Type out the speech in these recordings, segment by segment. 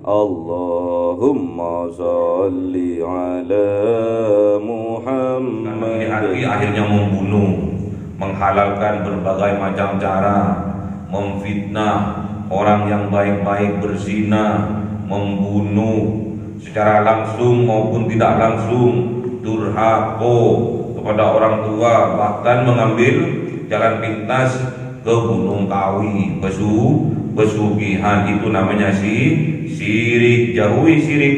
Allahumma sholli ala Muhammad. Hati akhirnya membunuh, menghalalkan berbagai macam cara, memfitnah orang yang baik-baik, berzina, membunuh secara langsung maupun tidak langsung, durhaka kepada orang tua, bahkan mengambil jalan pintas ke Gunung Kawi, pesugihan. Itu namanya syirik. Jauhi syirik,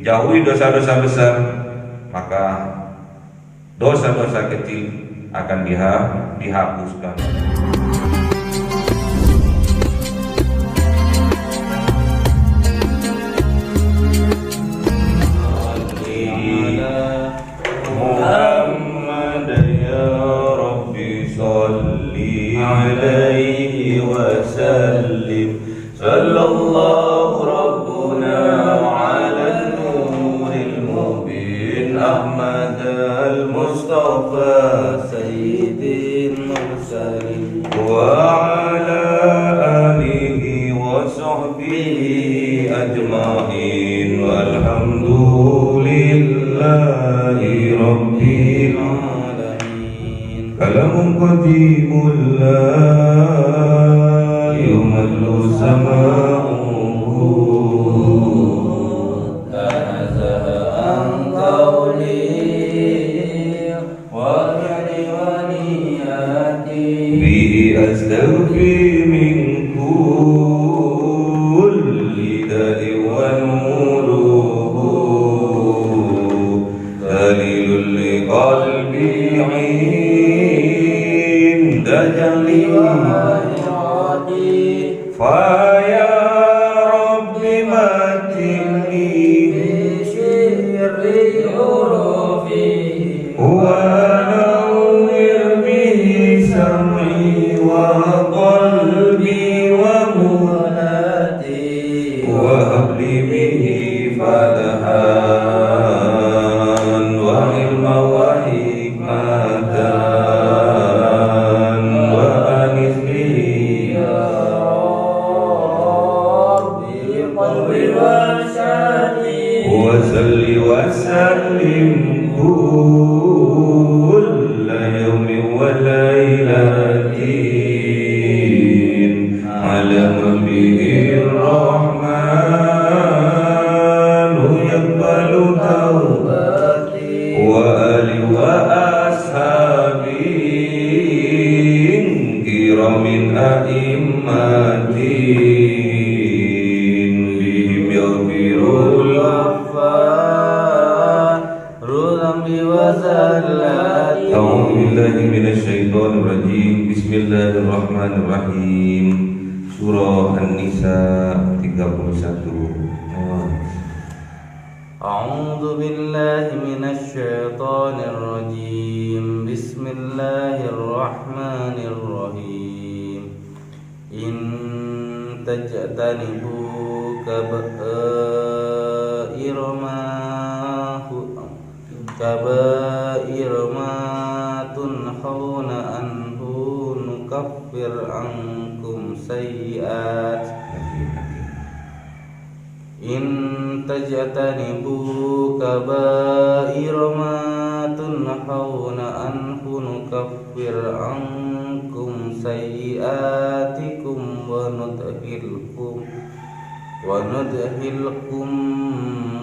jauhi dosa-dosa besar, maka dosa-dosa kecil akan dihapuskan. Muhammad ya Rabbi sholli alaihi wa sallim. Sallallahu rabbuna ala nuril mubin Ahmad al-Mustafa sayyidil mursalin wa ala alihi wa sahbihi ajma'in walhamdulillahi rabbil alamin. Kalamun qadimul la yumallu sama'uhu tanazzaha an qawli wa riwaniyati bi astaghfi min kulli da'i wa nuruhu dalilul liqalbi 'inda jami'i Faya Rabbi matini bisirri urufi wa nawwir bihi sam'i wa qalbi wa mulati wa habli bihi fadhan wa ilma wa hikmatan wa anis bihi وصل وسلم كل يوم وليلة على به الرحمن يقبل توبتي وآل وأصحابي كرام أئمتي A'udzu billahi minasyaitonir rajim. Bismillahirrahmanirrahim. Surah An-Nisa 31. A'udzu billahi minasyaitonir rajim. Bismillahirrahmanirrahim. In tajtanibu kaba'ir ma tunhauna anhu nukaffir ankum sayyi'at. In tajtanibu kaba'ir ma tunhauna anhu nukaffir ankum sayyi'atikum wa nudkhilkum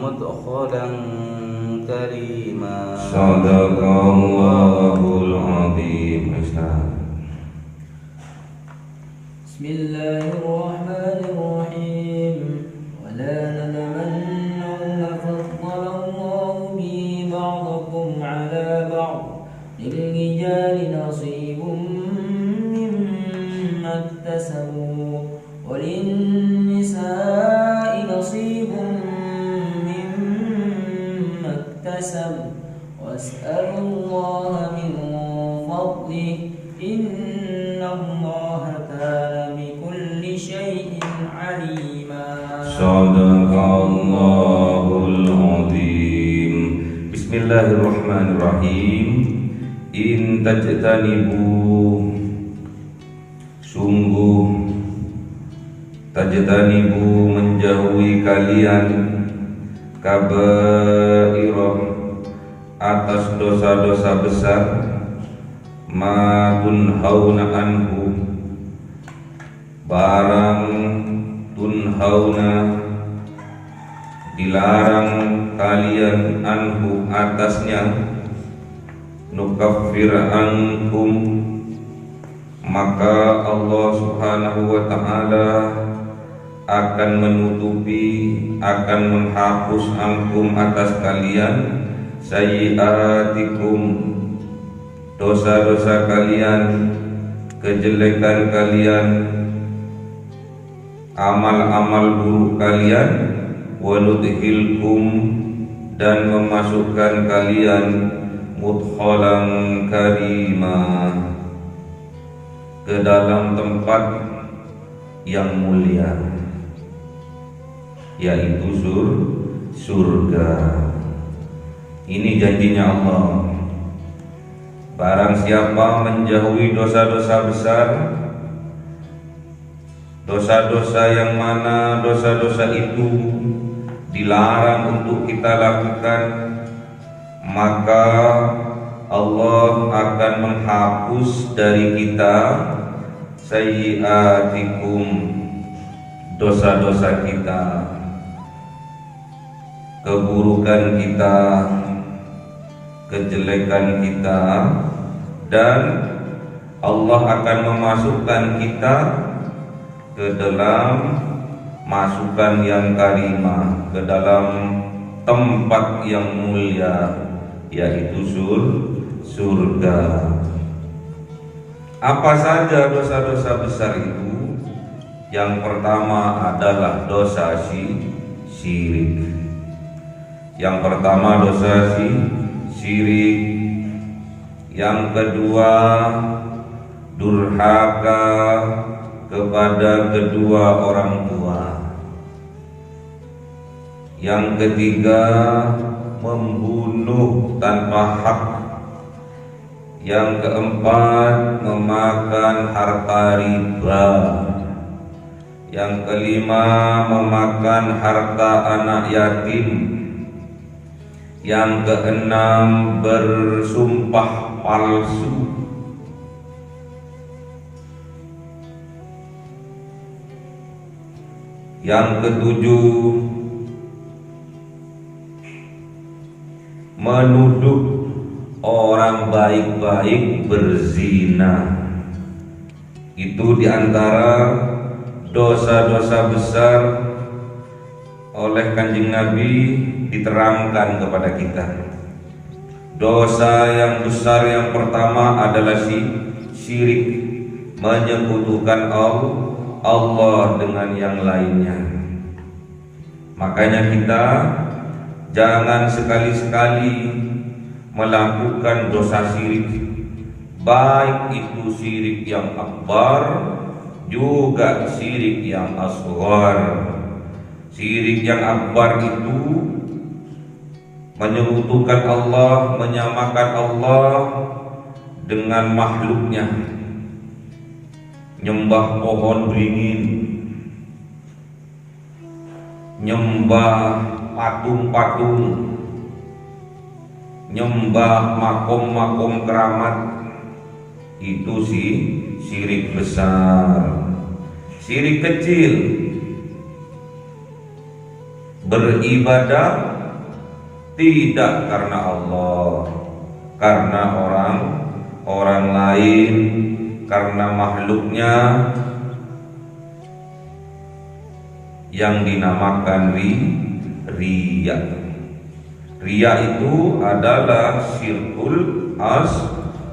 mudkhalan karima. Sadaqallahul azim. Bismillahirrahmanirrahim. Wala natamanna faddala Allahu bi ba'dakum 'ala ba'd. Lil-rijali nasibun mimma iktasabu wa lin-nisa'i nasibun mimma iktasabu was'alullaha min fadlihi innallaha kana bikulli shay'in 'alima. Sadaqallahul azim. Bismillahirrahmanirrahim. In tajtanibu, sungguh tajtanibu menjauhi kalian kabairoh atas dosa-dosa besar ma tunhauna anhu barang tunhauna dilarang kalian anhu atasnya nukaffir ankum maka Allah Subhanahu wa ta'ala akan menutupi, akan menghapus ankum atas kalian sayyiatikum dosa-dosa kalian, kejelekan kalian, amal-amal buruk kalian, wa nudkhilkum dan memasukkan kalian mudkhalan karimah ke dalam tempat yang mulia, yaitu surga. Ini janjinya Allah. Barang siapa menjauhi dosa-dosa besar, dosa-dosa yang mana dosa-dosa itu dilarang untuk kita lakukan, maka Allah akan menghapus dari kita sayyiatikum dosa-dosa kita, keburukan kita, kejelekan kita, dan Allah akan memasukkan kita ke dalam masukan yang karimah, ke dalam tempat yang mulia, yaitu surga. Apa saja dosa-dosa besar itu? Yang pertama adalah dosa syirik. Yang pertama dosa syirik. Yang kedua durhaka kepada kedua orang tua. Yang ketiga membunuh tanpa hak. Yang keempat memakan harta riba. Yang kelima memakan harta anak yatim. Yang keenam bersumpah palsu. Yang ketujuh menuduh orang baik-baik berzina. Itu diantara dosa-dosa besar oleh Kanjeng Nabi diterangkan kepada kita. Dosa yang besar yang pertama adalah syirik, menyekutukan Allah dengan yang lainnya. Makanya kita jangan sekali-sekali melakukan dosa syirik, baik itu syirik yang akbar juga syirik yang asghar. Syirik yang akbar itu menyekutukan Allah, menyamakan Allah dengan makhluknya, nyembah pohon beringin, nyembah patung-patung, nyembah makom-makom keramat. Itu syirik besar. Syirik kecil beribadah tidak karena Allah, karena orang lain, karena makhluknya, yang dinamakan riya. Riya itu adalah syirkul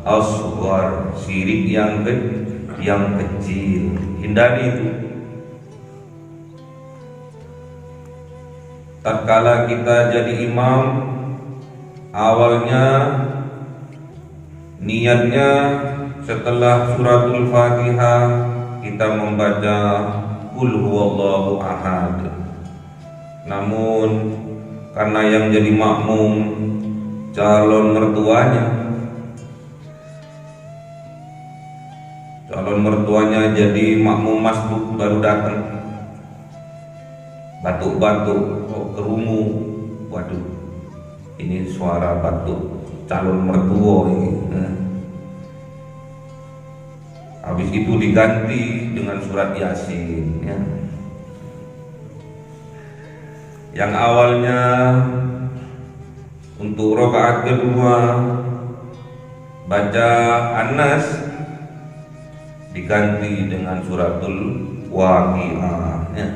asghar, syirik yang kecil. Hindari itu. Tatkala kita jadi imam, awalnya niatnya setelah suratul Fatihah kita membaca Qul huwallahu ahad. Namun karena yang jadi makmum calon mertuanya jadi makmum masbuk baru datang, batuk-batuk kok kerungu. Waduh, ini suara batuk calon mertua ini. Habis itu diganti dengan surat Yasin ya. Yang awalnya untuk rakaat kedua baca An-Nas diganti dengan suratul Waqiah ya.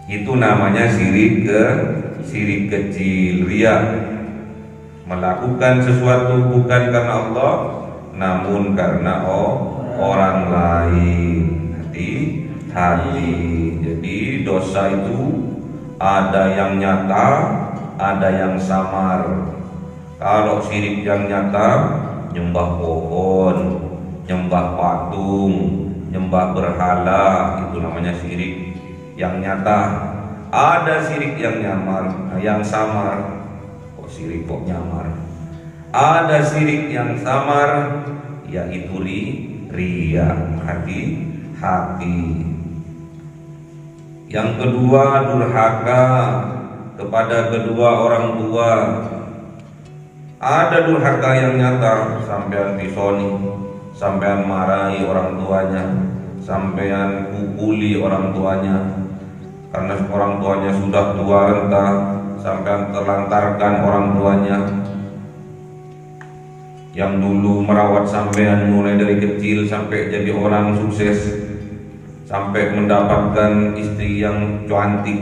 Itu namanya syirik kecil, riya. Melakukan sesuatu bukan karena Allah namun karena orang lain. Hati. Jadi dosa itu ada yang nyata, ada yang samar. Kalau syirik yang nyata, nyembah pohon, nyembah patung, nyembah berhala, itu namanya syirik yang nyata. Ada syirik yang samar. Kok syirik kok nyamar? Ada syirik yang samar, yaitu riya, hati. Yang kedua, durhaka kepada kedua orang tua. Ada durhaka yang nyata, sampean pisoni, sampean marahi orang tuanya, sampean pukuli orang tuanya. Karena orang tuanya sudah tua renta, sampean terlantarkan orang tuanya. Yang dulu merawat sampean mulai dari kecil sampai jadi orang sukses, sampai mendapatkan istri yang cantik.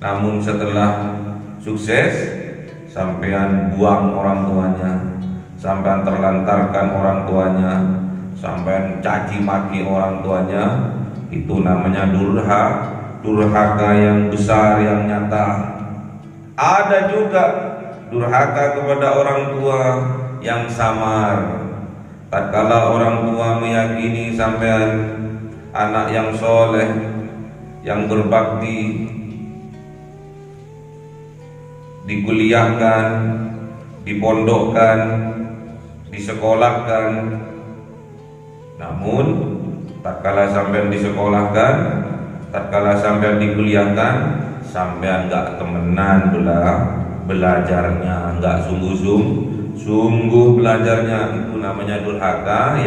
Namun setelah sukses, sampean buang orang tuanya, sampean terlantarkan orang tuanya, sampean caci maki orang tuanya. Itu namanya durhaka yang besar, yang nyata. Ada juga durhaka kepada orang tua yang samar. Tatkala orang tua meyakini sampean anak yang soleh, yang berbakti, dikuliahkan, dipondokkan, disekolahkan. Namun tatkala sampean disekolahkan, tatkala sampean dikuliahkan, sampean enggak temenan belajarnya, enggak sungguh belajarnya. Itu namanya durhaka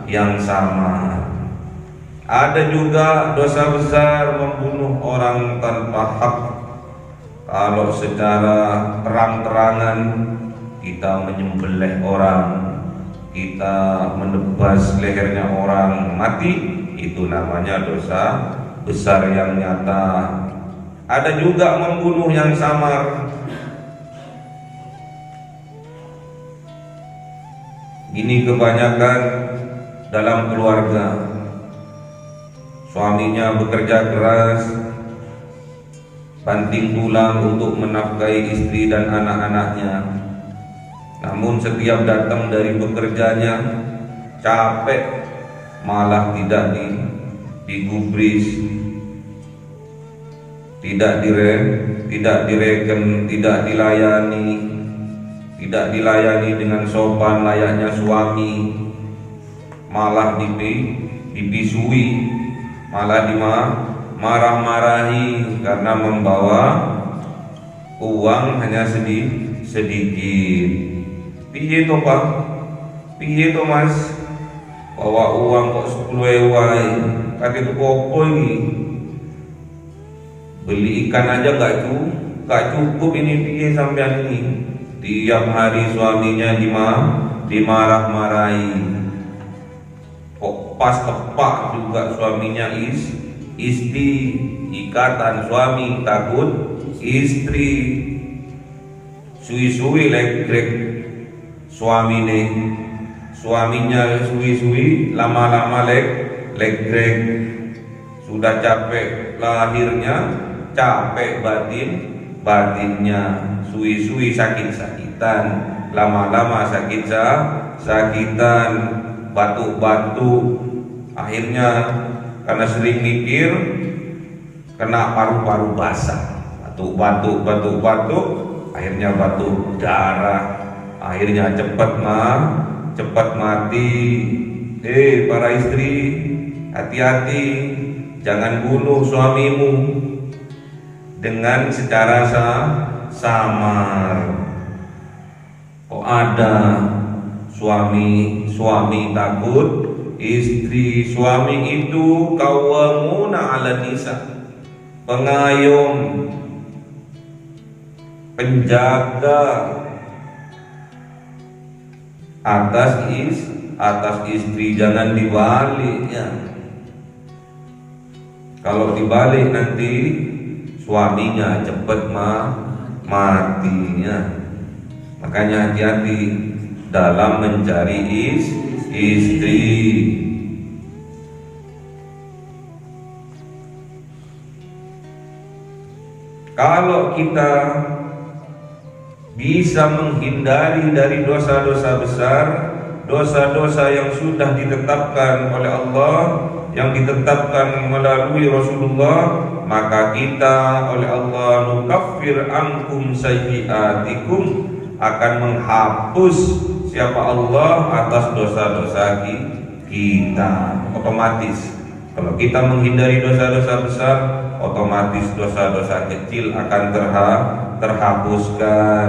yang sama. Ada juga dosa besar membunuh orang tanpa hak. Kalau secara terang-terangan kita menyembelih orang, kita menebas lehernya orang mati, itu namanya dosa besar yang nyata. Ada juga membunuh yang samar. Ini kebanyakan dalam keluarga. Suaminya bekerja keras, banting tulang untuk menafkahi istri dan anak-anaknya. Namun setiap datang dari bekerjanya capek, malah tidak digubris, tidak direken, tidak dilayani dengan sopan layaknya suami, malah dipisui, malah marah-marahi karena membawa uang hanya sedikit. Piye to Pak? Piye to Mas? Bawa uang kok 10 wae. Kate tuku opo iki? Beli ikan aja gak cukup ini, piye sampean ini? Tiap hari suaminya dimarah-marahi. Kok pas tepak juga suaminya istri, ikatan suami takut istri. Suwi-suwi legrek suaminya suwi-suwi, lama-lama legrek. Sudah capek lahirnya, capek batinnya, suwi-suwi sakit-sakitan, lama-lama sakitan, batuk-batuk. Akhirnya karena sering mikir, kena paru-paru basah, batuk-batuk, akhirnya batuk darah, akhirnya cepat mati. Para istri, hati-hati, jangan bunuh suamimu dengan secara samar. Kok ada suami takut, suami itu qawwamuna 'ala nisa, pengayom, penjaga atas istri. Jangan dibalik ya. Kalau dibalik nanti suaminya cepat matinya. Makanya hati-hati dalam mencari istri. Kalau kita bisa menghindari dari dosa-dosa besar, dosa-dosa yang sudah ditetapkan oleh Allah, yang ditetapkan melalui Rasulullah, maka kita oleh Allah nukaffir ankum sayyiatikum, akan menghapus siapa Allah atas dosa-dosa kita. Otomatis kalau kita menghindari dosa-dosa besar, otomatis dosa-dosa kecil akan terhapuskan.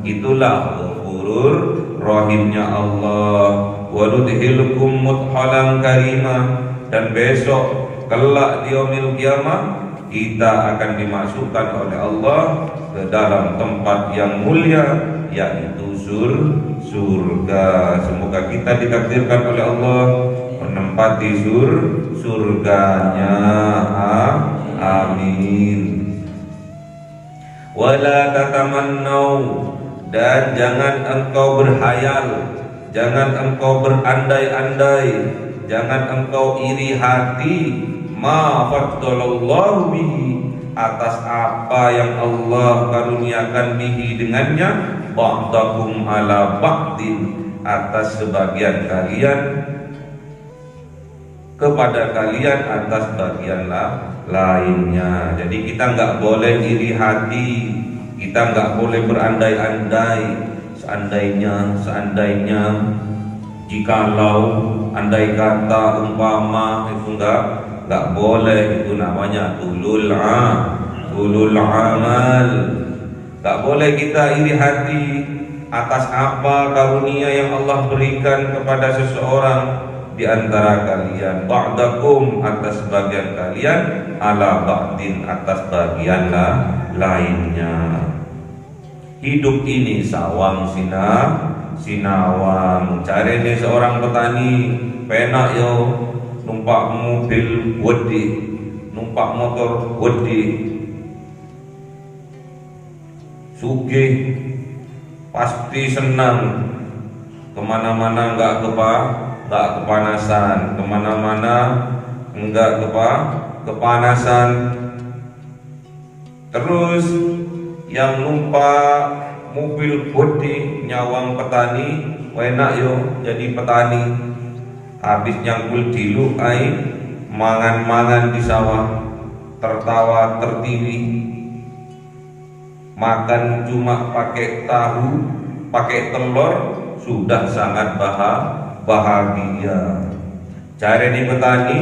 Itulah ghafurur rahimnya Allah. Wa nudkhilukum mudkhalan karima, dan besok kelak di yaumil qiyamah kita akan dimasukkan oleh Allah ke dalam tempat yang mulia, yaitu surga. Semoga kita ditakdirkan oleh Allah menempati surganya. Amin. Wala tatamannau, dan jangan engkau berhayal, jangan engkau berandai-andai, jangan engkau iri hati ma faddalallahu bihi, atas apa yang Allah karuniakan bihi dengannya, ba'dakum ala ba'din, atas sebagian kalian kepada kalian atas bagian lainnya. Jadi kita nggak boleh iri hati, kita nggak boleh berandai-andai. Seandainya, jikalau, andai kata, umpama, itu nggak boleh. Itu namanya tulul amal. Nggak boleh kita iri hati atas apa karunia yang Allah berikan kepada seseorang di antara kalian, ba'dakum, atas bagian kalian, ala ba'din, atas bagian lainnya. Hidup ini sawang sinawang. Cari nih seorang petani, penak yo numpak mobil gede, numpak motor gede, sugih, pasti senang, kemana-mana nggak kepanasan, kemana-mana enggak kepanasan. Terus yang numpak mobil gede nyawang petani, enak yo jadi petani. Habis nyangkul dilu ai mangan-mangan di sawah, tertawa tertiwi, makan cuma pakai tahu, pakai telur, sudah sangat bahagia. Cari di petani,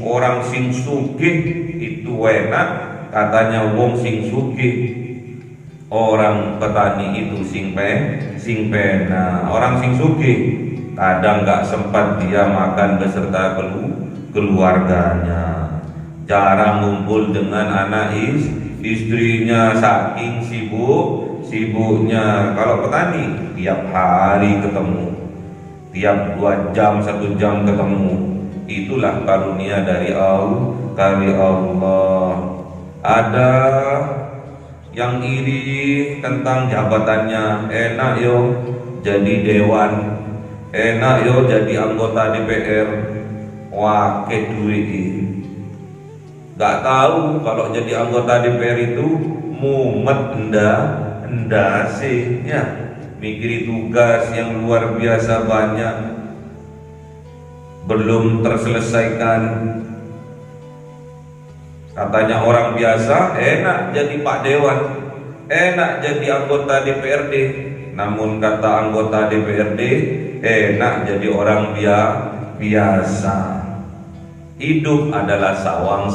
orang sing sugih itu enak, katanya wong sing sugih. Orang petani itu sing pena. Orang sing sugih kadang nggak sempat dia makan beserta keluarganya, jarang ngumpul dengan anak istrinya, saking sibuknya. Kalau petani tiap hari ketemu, tiap 2 jam 1 jam ketemu. Itulah karunia dari Allah. Ada yang iri tentang jabatannya, enak yo jadi dewan, enak yo jadi anggota DPR, wake duit. Gak tahu kalau jadi anggota DPR itu mumet endase ya, mikiri tugas yang luar biasa banyak belum terselesaikan. Katanya orang biasa enak jadi Pak Dewan, enak jadi anggota DPRD. Namun kata anggota DPRD, enak jadi orang biasa. Hidup adalah sawang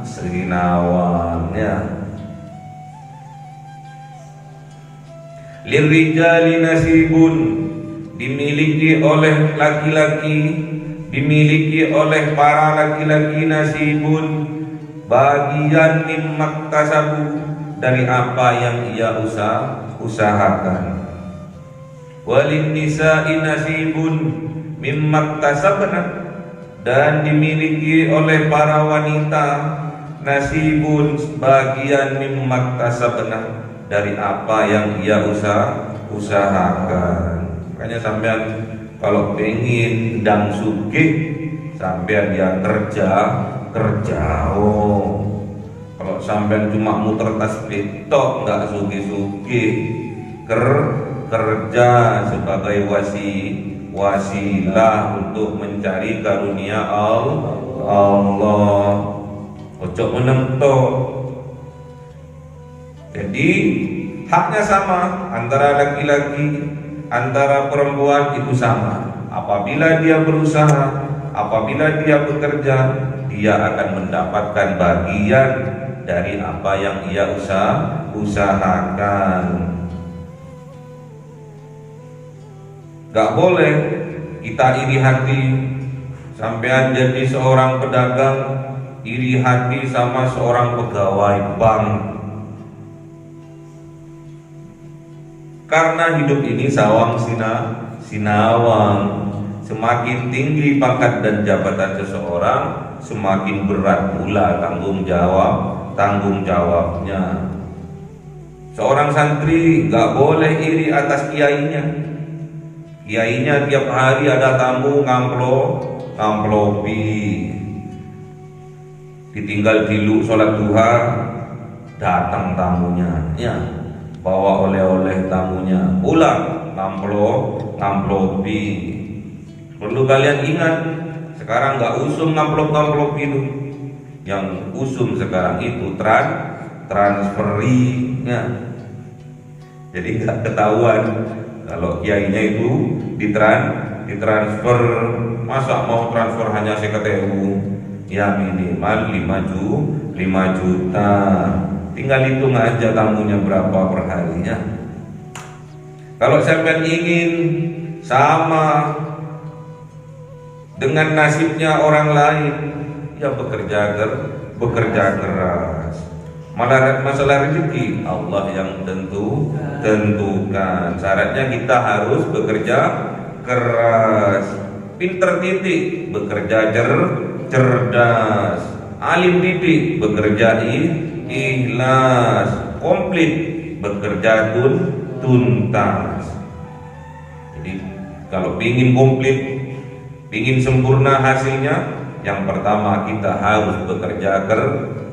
sinawang ya. Lirijali nasibun, dimiliki oleh laki-laki, dimiliki oleh para laki-laki, nasibun, bagian mimma kasabu, dari apa yang ia usahakan. Walin nisa'i nasibun mimma kasabna, dan dimiliki oleh para wanita nasibun, bagian mimma kasabna, dari apa yang ia usahakan. Makanya sampean kalau pengen ndang sugih, sampean dia kerja. Kalau sampean cuma muter tasbih tok nggak sugih-sugih, kerja sebagai wasilah untuk mencari karunia Allah. Ojo menentok. Jadi haknya sama antara laki-laki, antara perempuan itu sama. Apabila dia berusaha, apabila dia bekerja, dia akan mendapatkan bagian dari apa yang ia usahakan. Gak boleh kita iri hati. Sampean jadi seorang pedagang, iri hati sama seorang pegawai bank. Karena hidup ini sawang sinawang. Semakin tinggi pangkat dan jabatan seseorang, semakin berat pula tanggung jawabnya. Seorang santri gak boleh iri atas kiainya. Kiainya tiap hari ada tamu ngamplopi. Ditinggal dulu sholat duha, datang tamunya, ya. Bawa oleh-oleh tamunya, pulang ngamplopi. Perlu kalian ingat, sekarang nggak usum ngamplop itu. Yang usum sekarang itu transferinya. Jadi nggak ketahuan kalau kiainya itu ditransfer. Masa mau transfer hanya 50.000, ya minimal 5 juta. Tinggal hitung aja tamunya berapa per harinya. Kalau sampean ingin sama dengan nasibnya orang lain, ya bekerja keras. Masalah rezeki Allah yang tentukan. Syaratnya kita harus bekerja keras, pinter titik, bekerja cerdas, alim titik, bekerja ikhlas, komplit, bekerja tuntas. Jadi kalau ingin komplit, ingin sempurna hasilnya, yang pertama kita harus bekerja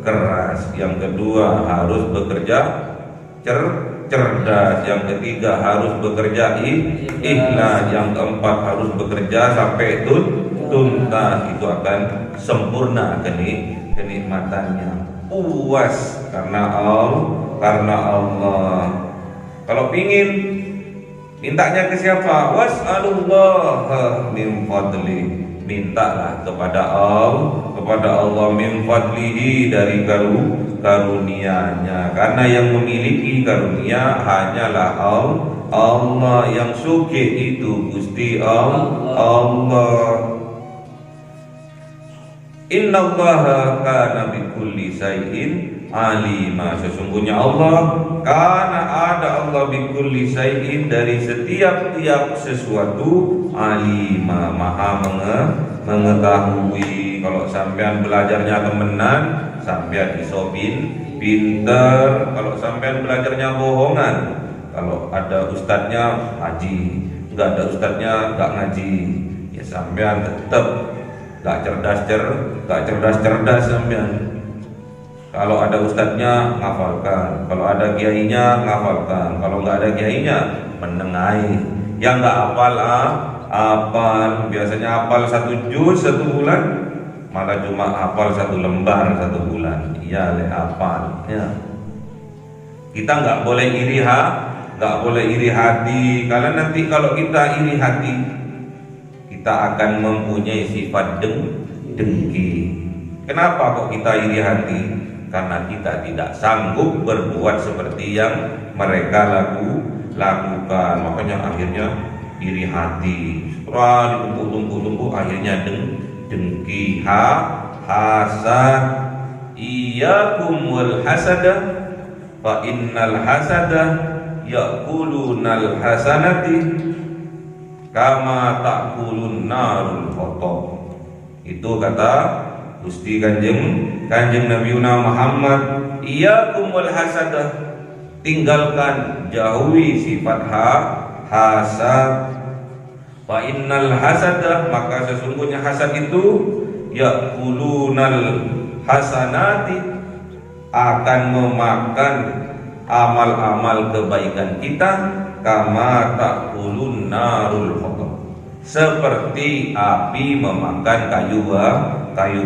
keras, yang kedua harus bekerja cerdas, yang ketiga harus bekerja ikhlas, yang keempat harus bekerja sampai tuntas. Itu akan sempurna kenikmatannya, puas karena Allah. Kalau pingin mintanya ke siapa? Was'alullah min fadli. Mintalah kepada Allah min fadlihi, dari karunia-Nya. Karena yang memiliki karunia hanyalah Allah, yang sugih itu Gusti Allah. Innallaha kana bikulli syai'in alima. Sesungguhnya Allah, karena ada Allah bikulli syai'in, dari setiap sesuatu, alima, maha mengetahui. Kalau sampean belajarnya temenan, sampean iso pinter. Kalau sampean belajarnya bohongan, kalau ada ustadznya ngaji, enggak ada ustadznya enggak ngaji, ya sampean tetap gak cerdas sampean. Kalau ada ustadznya ngafalkan, kalau ada kiainya ngafalkan, kalau nggak ada kiainya menengahi. Yang nggak hafal hafal, biasanya hafal 1 juz 1 bulan, malah cuma hafal 1 lembar 1 bulan. Iya, hafal. Ya. Kita nggak boleh iri hati. Karena nanti kalau kita iri hati, kita akan mempunyai sifat dengki. Kenapa kok kita iri hati? Karena kita tidak sanggup berbuat seperti yang mereka lakukan. Makanya akhirnya iri hati. Setelah ditumpuk-tumpuk akhirnya dengki, hasad. Iyyakum wal hasadah fa innal hasadah ya'kulunal hasanati kama ta'kulun narul khotob. Itu kata Gusti Kanjeng Nabiuna Muhammad, iyyakum wal hasadah, tinggalkan, jauhi sifat hasad. Fa innal hasadah, maka sesungguhnya hasad itu ya'kulunal hasanati, akan memakan amal-amal kebaikan kita, kama ta'kulun narul khotob, seperti api memakan kayu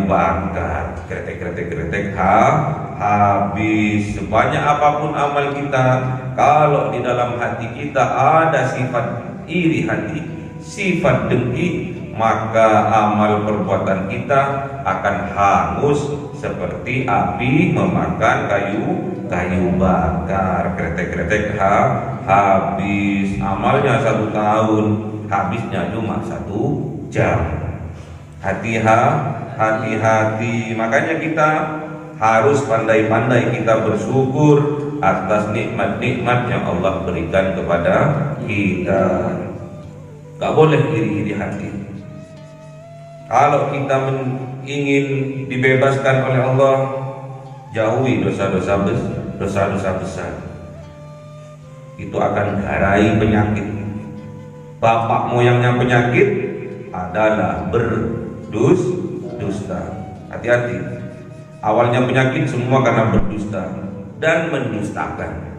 bakar. Kretek habis. Sebanyak apapun amal kita, kalau di dalam hati kita ada sifat iri hati, sifat dengki, maka amal perbuatan kita akan hangus seperti api memakan kayu bakar. Kretek habis. Amalnya 1 tahun, habisnya cuma 1 jam. Hati-hati. Makanya kita harus pandai-pandai kita bersyukur atas nikmat-nikmat yang Allah berikan kepada kita. Gak boleh iri hati. Kalau kita ingin dibebaskan oleh Allah, jauhi dosa-dosa besar. Itu akan garai penyakit. Bapak moyangnya penyakit adalah berdusta. Hati-hati. Awalnya penyakit semua karena berdusta dan mendustakan.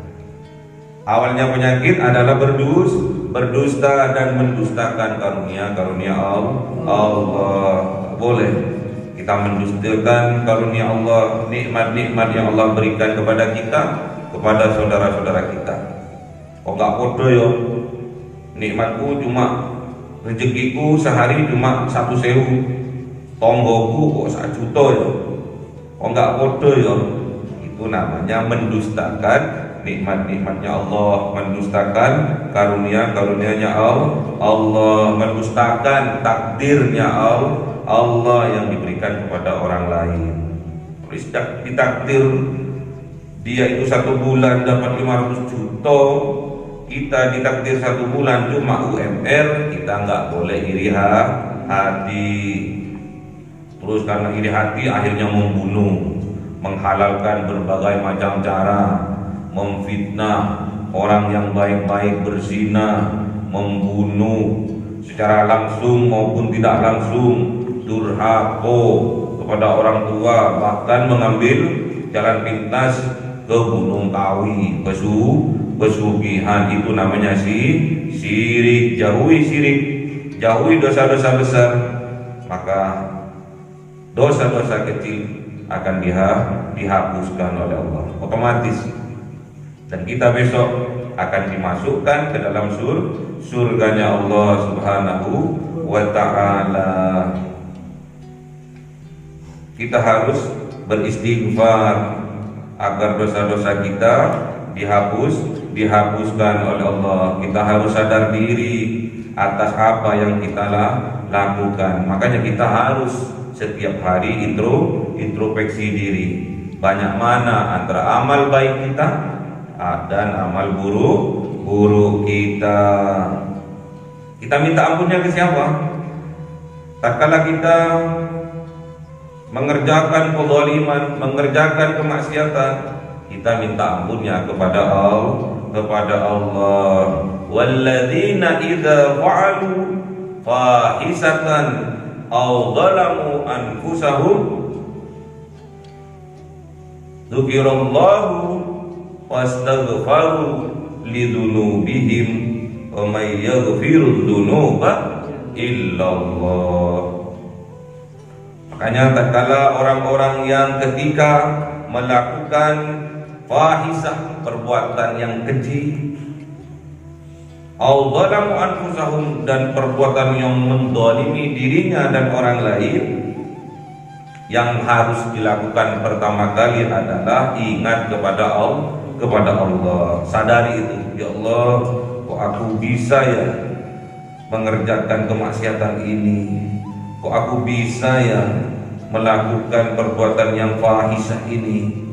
Awalnya penyakit adalah berdusta dan mendustakan karunia Allah. Boleh kita mendustakan karunia Allah, nikmat-nikmat yang Allah berikan kepada kita, kepada saudara-saudara kita. Kok gak podo yo? Nikmatku cuma, rezekiku sehari cuma 1.000, tonggoku kok 1 juta yo. Kok gak podo yo? Itu namanya mendustakan nikmat-nikmatnya Allah, mendustakan karunia-karunianya Allah, mendustakan takdirnya Allah yang diberikan kepada orang lain. Ditakdir dia itu 1 bulan dapat 500 juta, kita ditakdir 1 bulan cuma UMR, kita nggak boleh iri hati. Terus karena iri hati akhirnya membunuh, menghalalkan berbagai macam cara, memfitnah orang yang baik-baik, berzina, membunuh secara langsung maupun tidak langsung, durhaka kepada orang tua, bahkan mengambil jalan pintas ke Gunung Kawi, pesugihan. Itu namanya syirik. Jauhi syirik, jauhi dosa-dosa besar, maka dosa-dosa kecil akan dihapuskan oleh Allah otomatis. Dan kita besok akan dimasukkan ke dalam surganya Allah Subhanahu wa ta'ala. Kita harus beristighfar agar dosa-dosa kita dihapuskan oleh Allah. Kita harus sadar diri atas apa yang kita lakukan. Makanya kita harus setiap hari introspeksi diri. Banyak mana antara amal baik kita dan amal buruk kita. Kita minta ampunnya ke siapa? Tatkala kita mengerjakan kezaliman, mengerjakan kemaksiatan, kita minta ampunnya kepada Allah. Walladzina idza fa'alu fahisatan aw zalamu anfusahum dzukirallahu wastaghfaru lidzunubihim wa may yaghfiru dzunuba illallah. Makanya tatkala orang-orang yang ketika melakukan fahisah, perbuatan yang keji, au zalamu anfusahum, dan perbuatan yang mendolimi dirinya dan orang lain, Yang harus dilakukan pertama kali adalah ingat kepada Allah. Sadari itu, ya Allah, kok aku bisa ya mengerjakan kemaksiatan ini, kok aku bisa ya melakukan perbuatan yang fahisyah ini.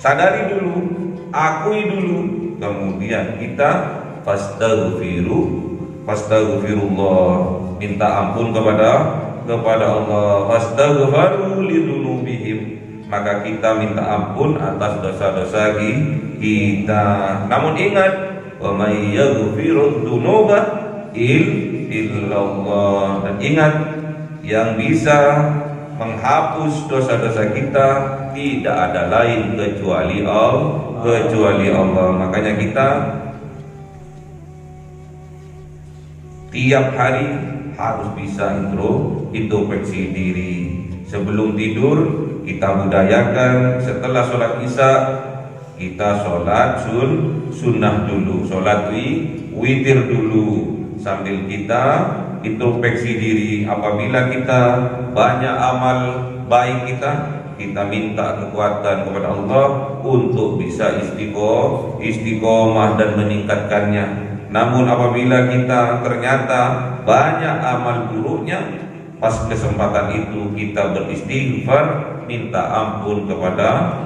Sadari dulu, akui dulu, kemudian kita fastaghfirullah, minta ampun kepada Allah. Fastaghfiru lidzunubihim, maka kita minta ampun atas dosa-dosa kita. Namun ingat, wa may yaghfirudz dzunuba illallah, dan ingat, yang bisa menghapus dosa-dosa kita tidak ada lain kecuali Allah. Makanya kita tiap hari harus bisa introspeksi diri. Sebelum tidur kita budayakan setelah sholat isya kita sholat sunnah dulu, sholat witir dulu, sambil kita introspeksi diri. Apabila kita banyak amal baik, kita minta kekuatan kepada Allah untuk bisa istiqomah dan meningkatkannya. Namun apabila kita ternyata banyak amal buruknya, pas kesempatan itu kita beristighfar, minta ampun kepada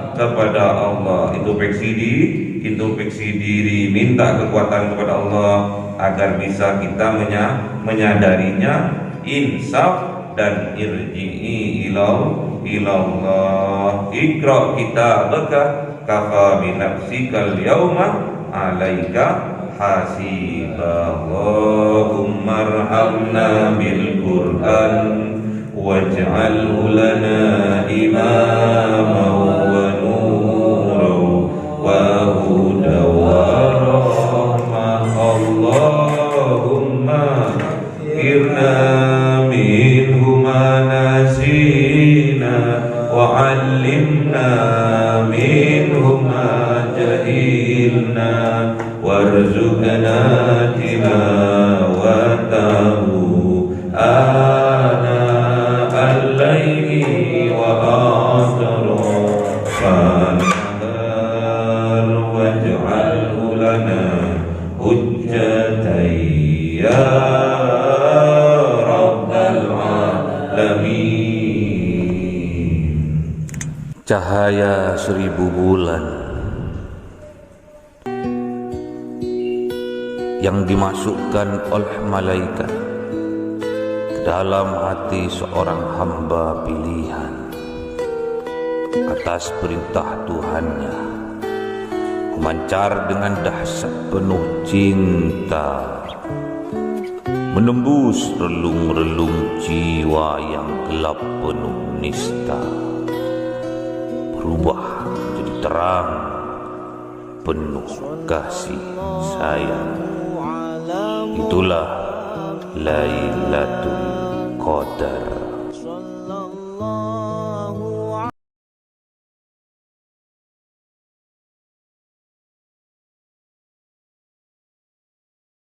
Allah, introspeksi diri, minta kekuatan kepada Allah agar bisa kita menyadarinya, insaf dan irji'i ilallah. Iqra kitabaka kafa bi nafsikal yauma 'alaika hasiba. Allahumma arhamna bil Qur'an waj'alhu lana imaman wa nuran wa hudan wa rahmah. Allahumma irna minhu ma nasina wa 'allimna minhu ma jahilna warzuqna tilawatahu ana al-laili wa atrafan nahar waj'alhu lana hujjatan ya rabbal alamin. Cahaya 1000 bulan yang dimasukkan oleh malaikat ke dalam hati seorang hamba pilihan atas perintah Tuhannya, memancar dengan dahsyat penuh cinta, menembus relung-relung jiwa yang gelap penuh nista, berubah menjadi terang penuh kasih sayang. Itulah Lailatul Qadar.